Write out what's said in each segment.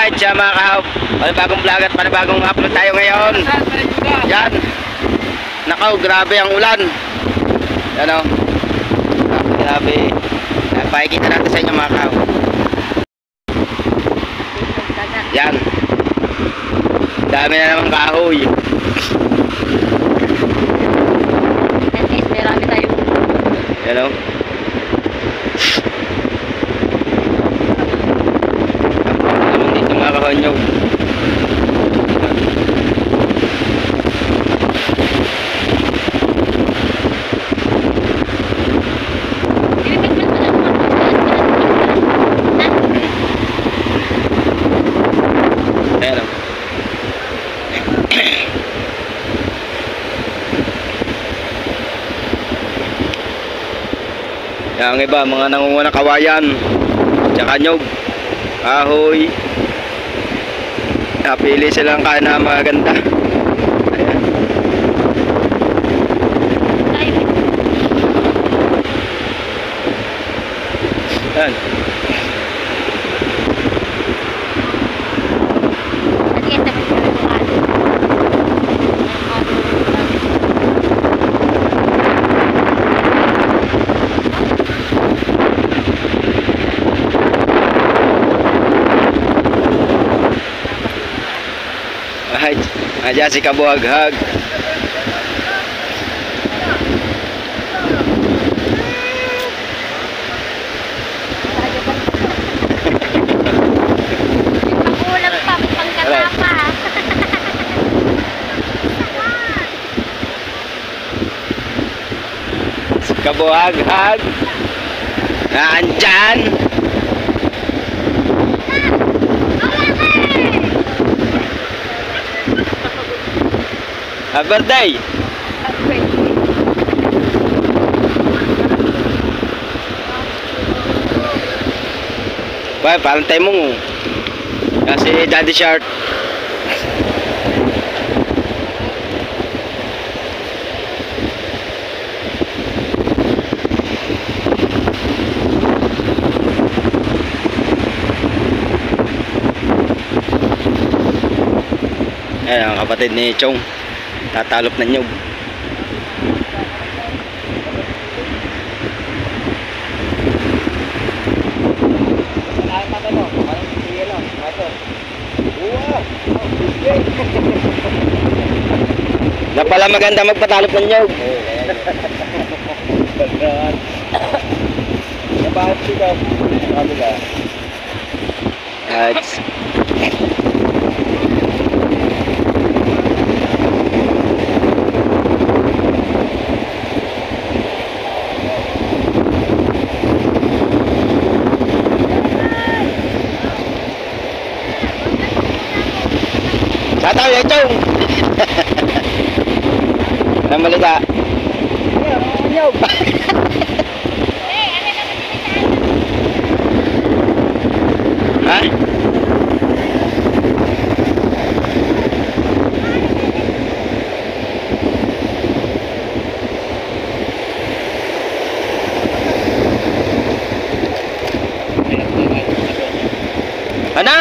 Alright, siya mga kahawk. Panibagong vlog at panibagong upload tayo ngayon. Yan. Nakaw, grabe ang ulan. Yan o. Grabe. Pakikita natin sa inyo mga kahawk. Yan. Dami na naman kahoy. Marami tayo. Yan o. Dito mga kahonyog. Ayan o. Ang iba, mga nangunguha ng kawayan, tsaka nyog, kahoy. Napili silang kain na maganda. Ayan. Ayan. Ayan si Kabuhaghag. Magulang pa, pangkata pa. Si Kabuhaghag naandyan. Happy birthday! Ba, parang tayo mo. Kasi Daddy Shark. Ayan ang kapatid ni Chong. Tatalop na nyog. Na pala maganda magpatalop ng nyog. Tataw ya Chong. Ang malita. Ha? Ano?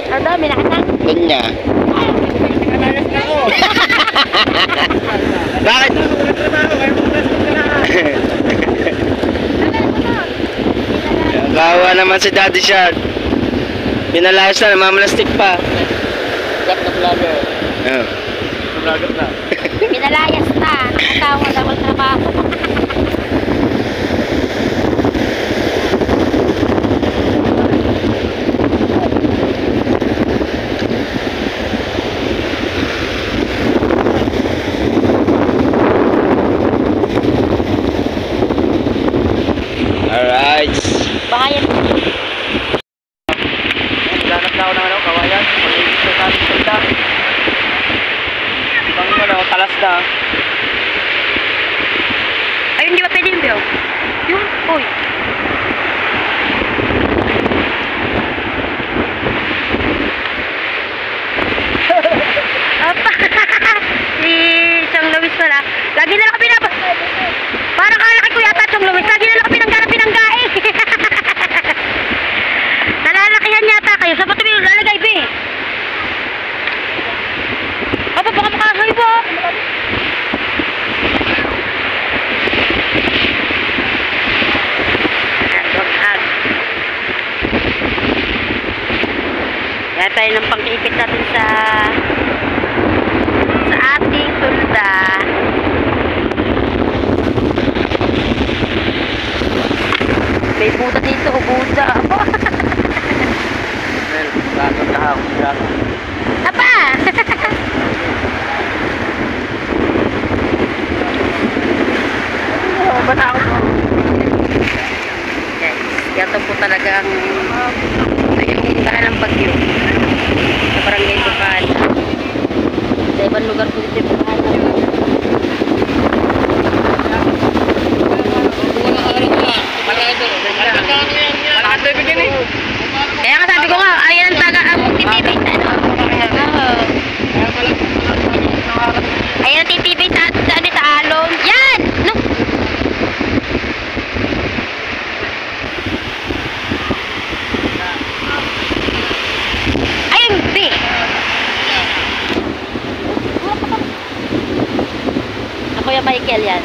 Ang dami na katang. Kanya. Bakit? Kawa naman si Daddy Shark. Pinalayas na, namamalastik pa. Gat na vlogger. Vlogger na. Pinalayas na. Nakatawa na ang trabaho. Alright. Bahayan. Ganap na ako ng kawayan. Pag-ibig sa natin punta. Pang talas na. Ayun, di ba? Ay, sa pati mo lalagay, be. Apa, baka makasoy po. Hag. Kaya tayo ng pang-ipit natin sa ating tulda. May Buda dito, Buda. Bagong kahapon. Apa? Bata ako po. Guys, gato po talaga ang yung daan ng bagyo sa barangay Bukal. Sa ibang lugar po dito yung Bukal. Kaya nga sabi ko nga, ayan ang taga ang titibay sa ano. Ayan ang titibay sa ano sa alon. Yan! No! Ayun, be! Ako yung Michael yan.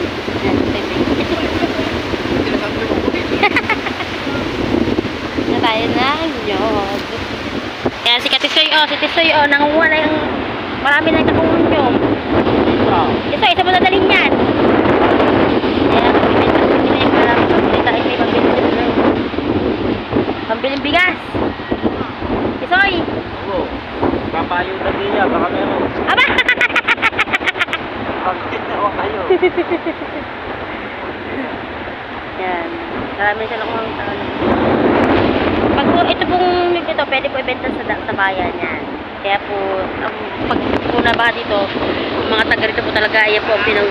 Yan, baby. Na tayo ng nyog. Kaya si Katisoy, si Tisoy, nangunguha na yung marami na yung nakunguha nyo. Tisoy, isa mo dadalhin yan. Kaya, pinay ko lang. Pinitain may pambiling bigas. Tisoy! Oo. Papayo na din niya, baka meron. Aba! Pagkitawa kayo. Yan. Marami siya nakuha ng ano. Pag po, ito pong ito, pwede po ibenta sa bayan yan. Kaya po, ang pag po na ba dito, yung mga taga rito po talaga, ayan po ang pinang...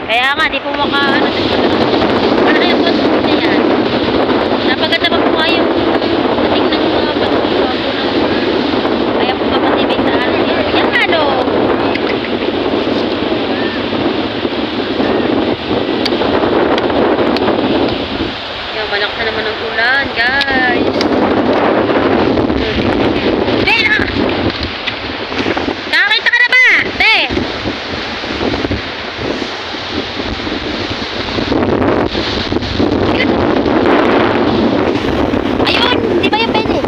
Kaya nga, di po ano, wala kaya po niya yan. Napaganda pa po kayo dating ng mga pagkukuha po ng... Kaya po kapatibig sa atin. Yan ano? Yan, malakas na naman ang ulan, guys. Te, nakakita ka na ba? Te! Ayun, di ba yung pwede?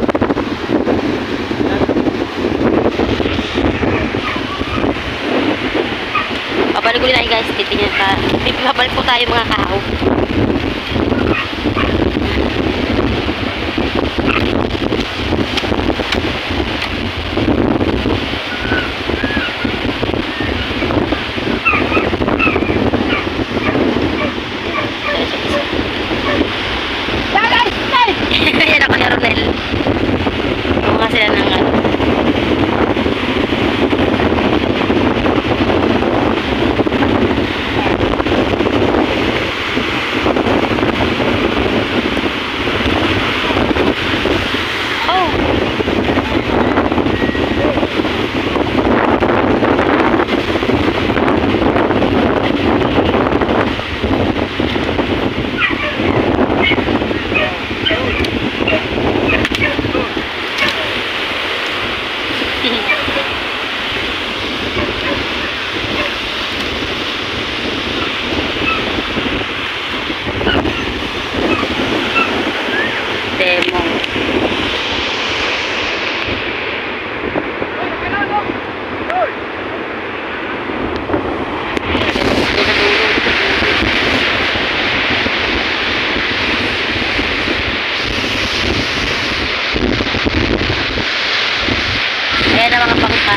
Babalik ulit tayo, guys. Titingnan ka. Babalik po tayo mga kao. Yan ako ni Ronel. Mga sila ng ano. Demo. Ayan na mga pangka.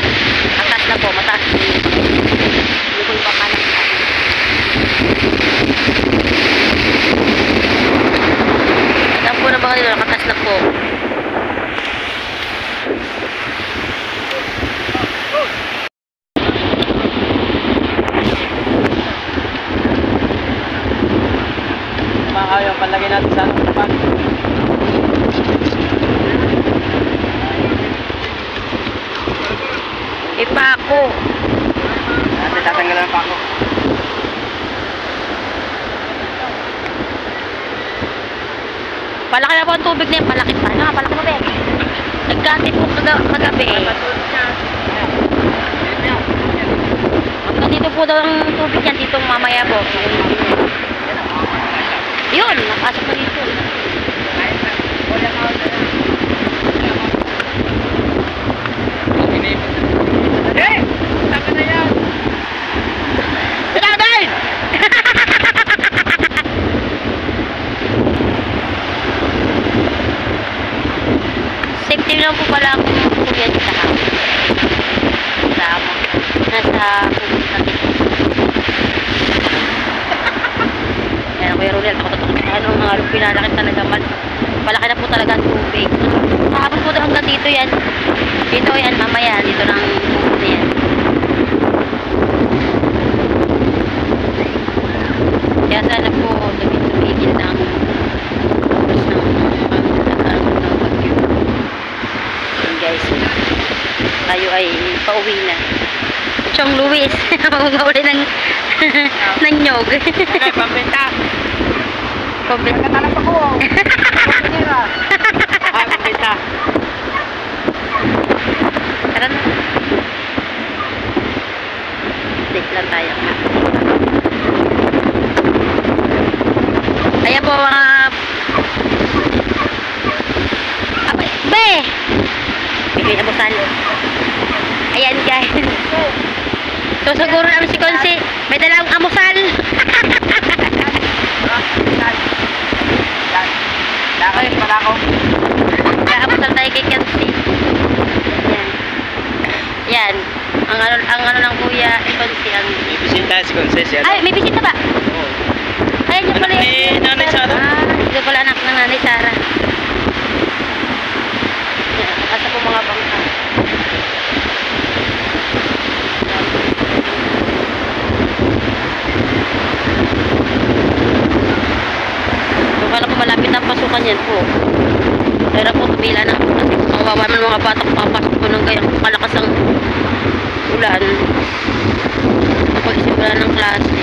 Atas na po, mataas. Hindi ko yung pakanan. Atas po na ba kayo? Nakatas na po. Ayaw, palagay natin sa anong kapag. Ipako. Natin tatanggalan pa ako. Palaki na po ang tubig na yan. Palaki pa. Ano nga, palaki mo, Ben. Nagkati po kagabi. Hanggang dito po daw ang tubig yan, dito mamaya po. Yun, napasok po dito. Ikaw din! Safety lang po pala ako ng kuya sa house. Tama. Nasa pupunta dito. Yan, Kuya Ronel, takot-takot sa ano, mga along pinalaki talaga. Malaki na po talaga ang tubig. Kahapon po hanggang dito yan. Dito yan, mamaya. Dito lang pupunta yan. Kaya sana po, tumigil na ang bagyo. Yan guys. Tayo ay pauwi na. Chong Luis, mauli ng ng nyog. Okay, pambenta. Pambenta. Katalap ako. Pambenta. Pambenta. Tara na. Take lang tayo. Ayan po mga... Abay, be! Bigay na busal. Ayan guys. So siguro namin si Konsi, may dalang amusal. Lakay pala ako. Kaamusal tayo kay Konsi. Yan. Yan. Ang ano ng kuya, Konsi ang... May bisita si Conces yan. Ay, may bisita ba? Oo. Ayan yung pala Anak ni Nanay Sara. Ito pala anak ng Nanay Sara. Yan, kasa po mga bangka. So, kala ko malapit ang pasukan yan po. Pero po, tumila na. Kasi kawawa man mga bata papasok po ng gayang kalakas ang ulan. Pag-isimula ng klase.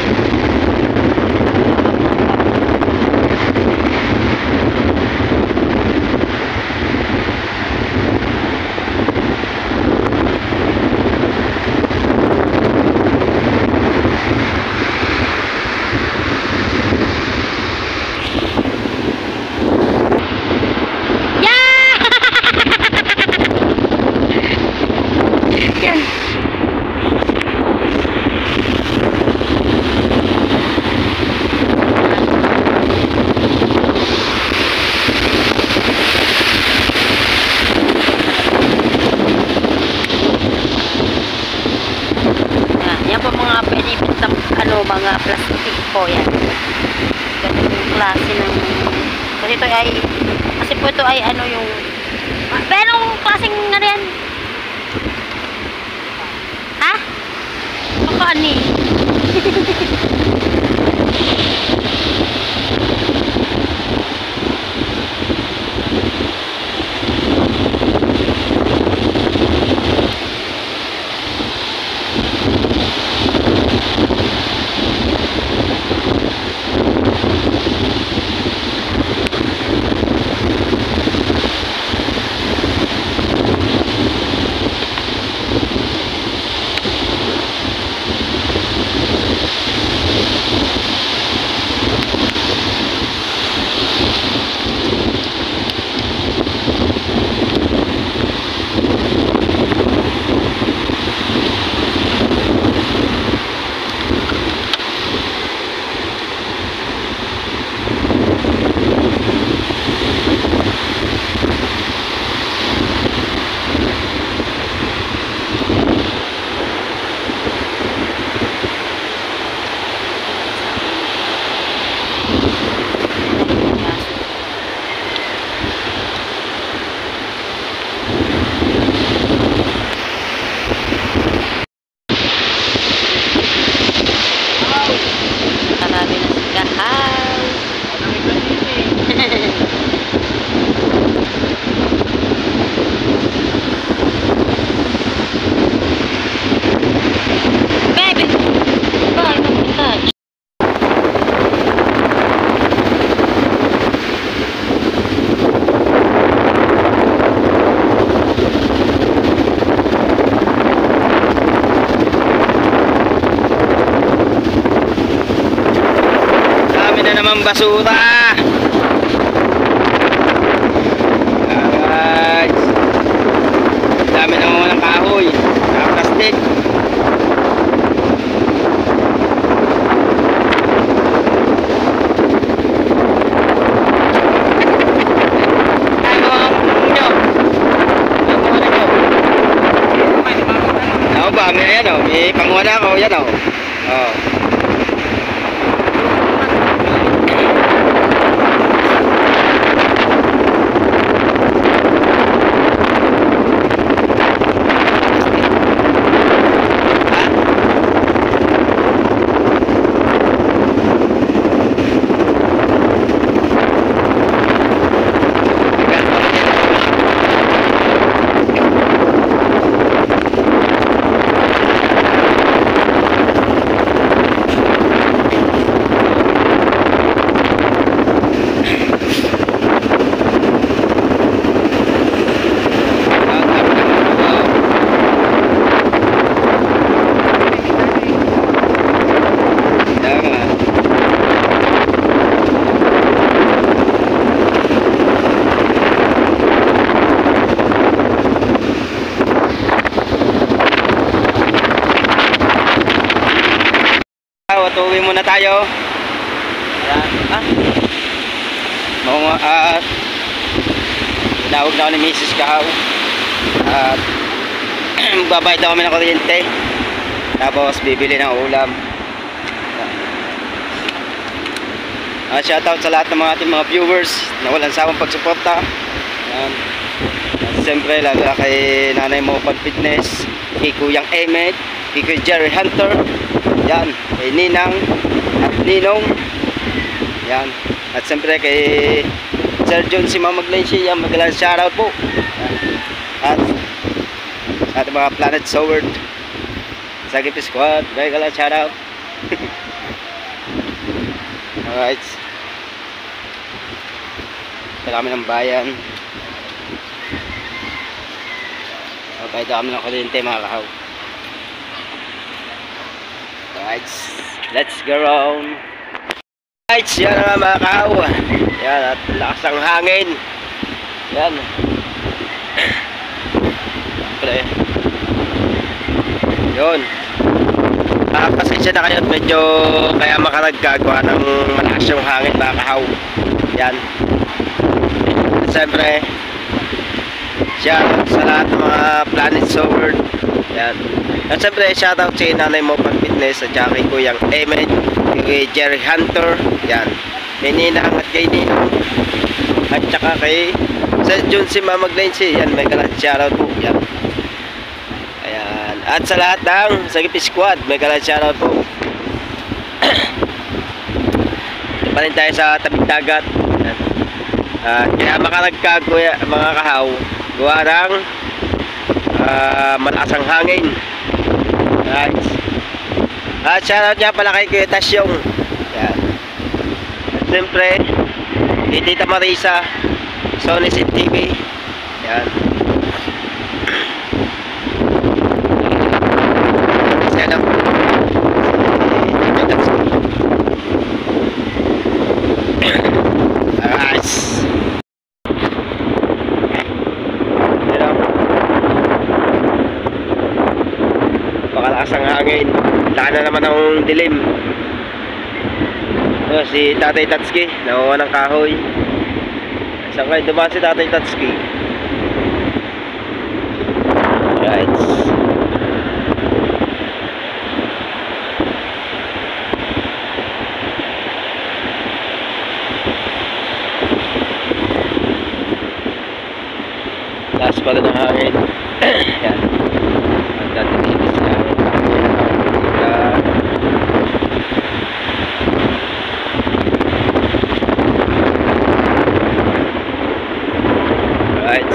Yan. Yan po mga pinipit ng mga plastic po yan. Ganitong klase ng kasi po ito ay ano yung pero klaseng ano yan? Ha? Pakani. naman basura. Alright. Dami naman ng kahoy. Plastic. May panguha na ako, yan o. Oh. Tuwi muna tayo. Ayan. Tawag na ako ni Mrs. Kahaw. At magbabayad na kami ng kuryente. Tapos bibili ng ulam. Shoutout sa lahat ng ating mga viewers na walang sawang pagsuporta. Ayan. At siyempre lalo na kay Nanay Mopan Fitness, kay Kuyang Emed, kay Kuya Jerry Hunter. Yan, kay Ninang at Ninong. Yan. At siyempre kay Sir John si Mama Glency. Yan, magalang shoutout po. Yan. At mga Planet Sword Sagip Squad, magalang shoutout. Alright. Ito kami ng bayan. Okay, ito kami ng kuryente mga kahaw. Right, let's go around. Right, yan na mga kahaw. Yan, at lakas ng hangin. Yan. Yun. Pasensya na kayo at medyo kaya makaragkagawa ng malakas yung hangin mga kahaw. Yan. At siyempre, shoutout sa lahat ng mga Planet Sword. Yan. At siyempre, shoutout si Nanay Mopan Fitness at saka kay Kuyang Emed, kay Jerry Hunter. Yan. Kay Ninang at kay Ninong. At saka kay Sir John si Mama Glency. Yan, may kalat shoutout po. Yan. Ayan. At sa lahat ng Sagip Squad, may kalat shoutout po. Ito pa rin tayo sa tabing dagat. Yan. Kaya makaragkag mga kahaw, gawa ng malakas ang hangin. Right. At shoutout nga pala kay Kuya Tasyong. Yan. At siyempre kay Tita Marisa, Sony TV. Yan. Yan o. Alright. Pakalakas ang hangin. Laan na naman ang dilim. Si Tatay Tatsuki nakuha ng kahoy. Saan kayo dumaan si Tatay Tatsuki? Right. Taas pala ng hangin. Yan. Ang dating ibis na hangin. Right.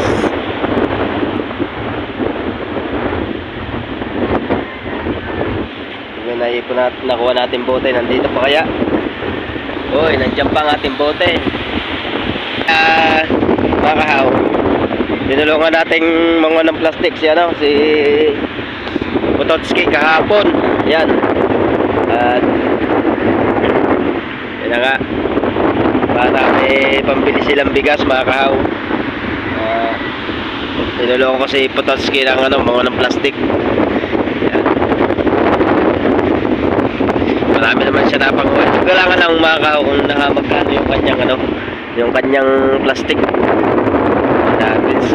Yung naipon natin, nakuha natin bote. Nandito pa kaya? Uy, nandiyan pa ang ating bote. Mga kahaw, tinulungan nating mga ng plastic si Pototski kahapon. Yan. At yan na nga. para may pambili silang bigas mga kahaw. Niloloko ko si Pototski ng mga ng plastic. Yan. Marami naman siya napanguha. Kailangan lang mga kahaw kung magkano yung kanyang plastic.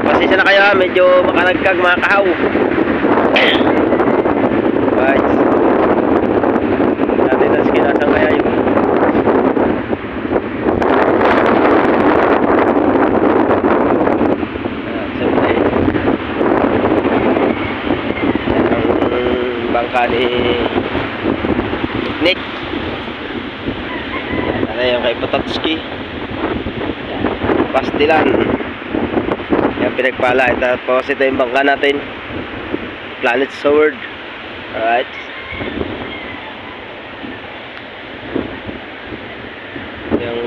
Pasensya na kayo ha, medyo makaragkag mga kahaw. Right. Natin na skinasang kaya yun. Siyempre ang bangka ni Nick. Ano yung kay Pototski. Pastilan. Yan pinagpala. Tapos ito yung bangka natin, Planet Sword. Alright. Yung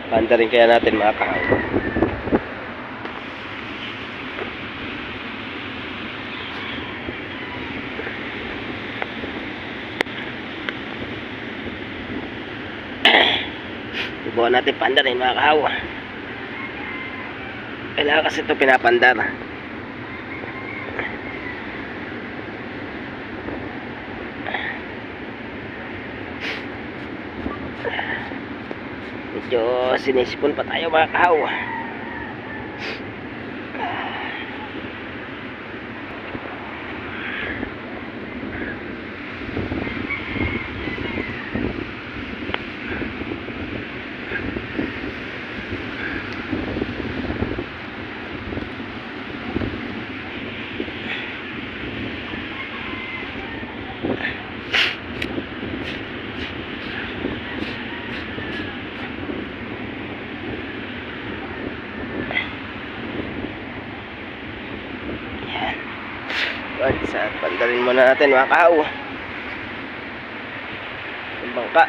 banda rin kaya natin mga kahaw. Bubuhan natin pandar rin mga kahaw. Kailangan kasi ito pinapandar. Medyo sinisipon pa tayo mga kahaw. Sa pandalin muna natin mga kahaw yung bangka.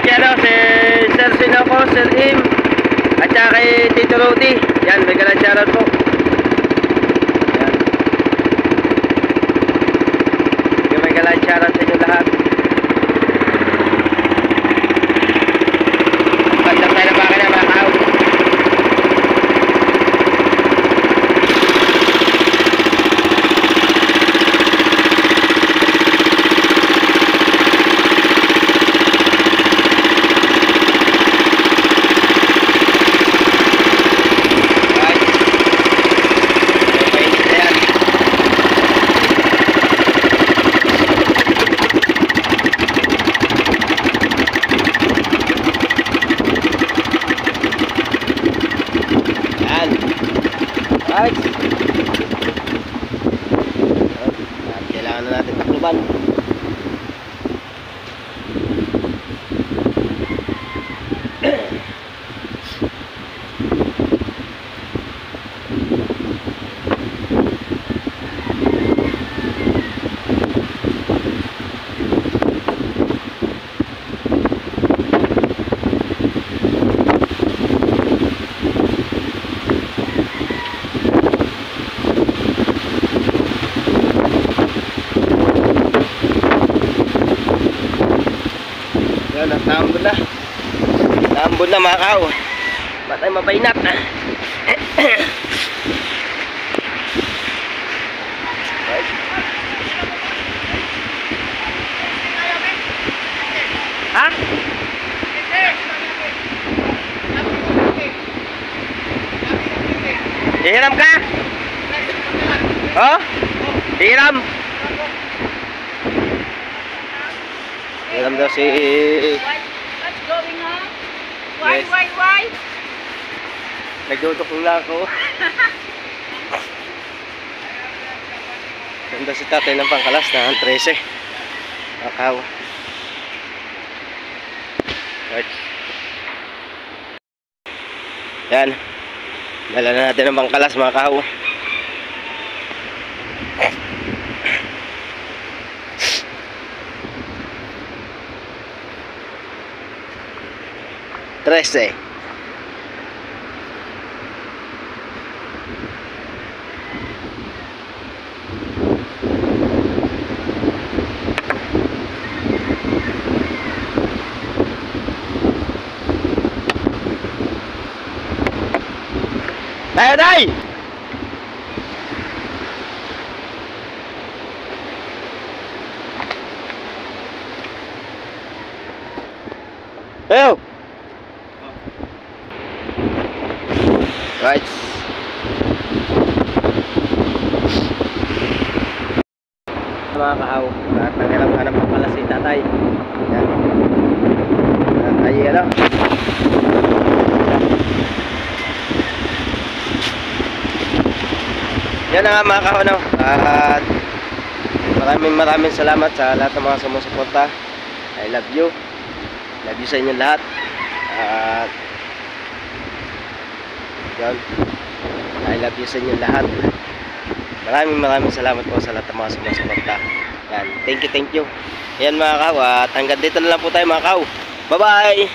Shoutout kay si Sir Sinoco, Sir Im, at saka kay Tito Rodi. Yan, may galang shoutout po. Yan. May galang shoutout sa inyo lahat. Right. Kailangan na natin takluban. Yan, natambon na. Natambon na mga kao. Batay mabainat. Ha? Hiram ka? Oh? Hiram? Hiram daw si... What's going on? Yes. Why? Nagdutok lang ako. Ganda si tatay ng pangkalas na ang 13. Akaw. Right. Yan. Dala na natin ang pangkalas mga kaw. Trece. Tayo, Day! Tayo! Right. Mga kahaw, nanghiram-hanap pa pala si tatay. Yan. Tatay, ano? Yan na nga mga kahaw, no? At maraming salamat sa lahat ng mga sumusuporta. I love you. Love you sa inyo lahat. At yan. I love you sa inyo lahat. Maraming salamat po sa lahat ng mga sumusuporta. Yan. Thank you. Yan mga kaw. At hanggang dito na lang po tayo mga kaw. Bye bye.